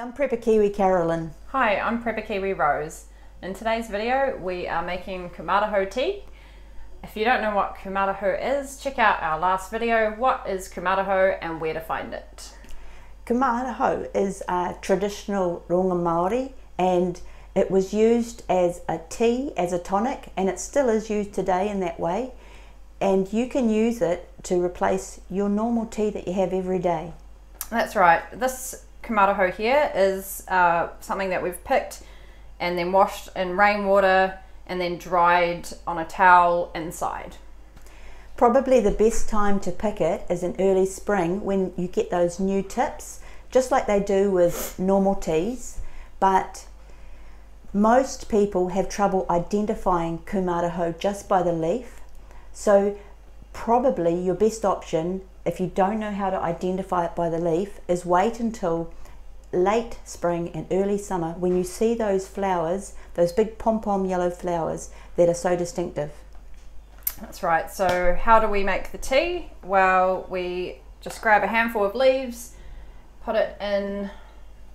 I'm Prepper Kiwi Carolyn. Hi, I'm Prepper Kiwi Rose. In today's video we are making kumeraho tea. If you don't know what kumeraho is, check out our last video, what is kumeraho and where to find it. Kumeraho is a traditional runga Māori and it was used as a tea, as a tonic, and it still is used today in that way. And you can use it to replace your normal tea that you have every day. That's right. This kumeraho here is something that we've picked and then washed in rainwater and then dried on a towel inside. Probably the best time to pick it is in early spring when you get those new tips, just like they do with normal teas, but most people have trouble identifying kumeraho just by the leaf. So probably your best option, if you don't know how to identify it by the leaf, is wait until late spring and early summer when you see those flowers, those big pom-pom yellow flowers that are so distinctive. That's right. So how do we make the tea? Well, we just grab a handful of leaves, put it in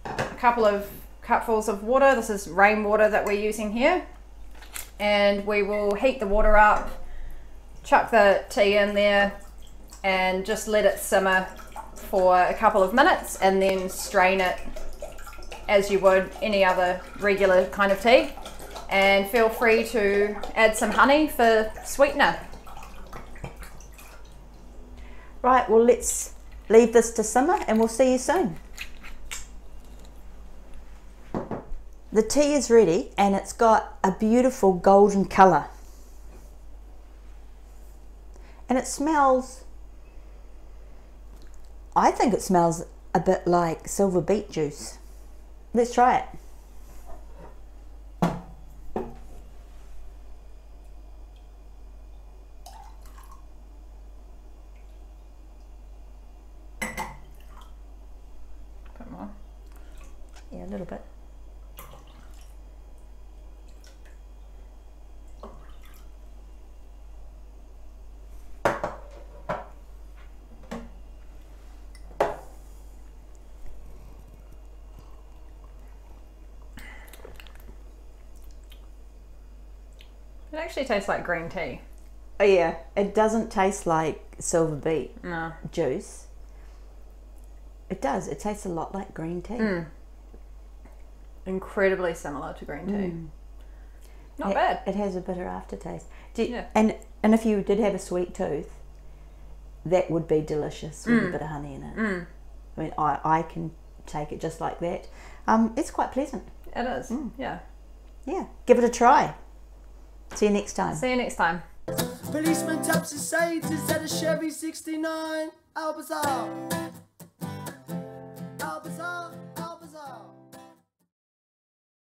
a couple of cupfuls of water. This is rainwater that we're using here, and we will heat the water up, chuck the tea in there and just let it simmer for a couple of minutes and then strain it as you would any other regular kind of tea, and feel free to add some honey for sweetener. Right, well, let's leave this to simmer and we'll see you soon. The tea is ready and it's got a beautiful golden colour and it smells, I think it smells a bit like silver beet juice. Let's try it. Put more. Yeah, a little bit. It actually tastes like green tea. Oh yeah, it doesn't taste like silver beet juice. It does, it tastes a lot like green tea. Incredibly similar to green tea. Not bad. It has a bitter aftertaste. Yeah. And if you did have a sweet tooth, that would be delicious with a bit of honey in it. I mean, I can take it just like that. It's quite pleasant. It is, yeah. Yeah, give it a try. See you next time. See you next time. Policeman taps his sight, is that a Chevy 69? Albazar.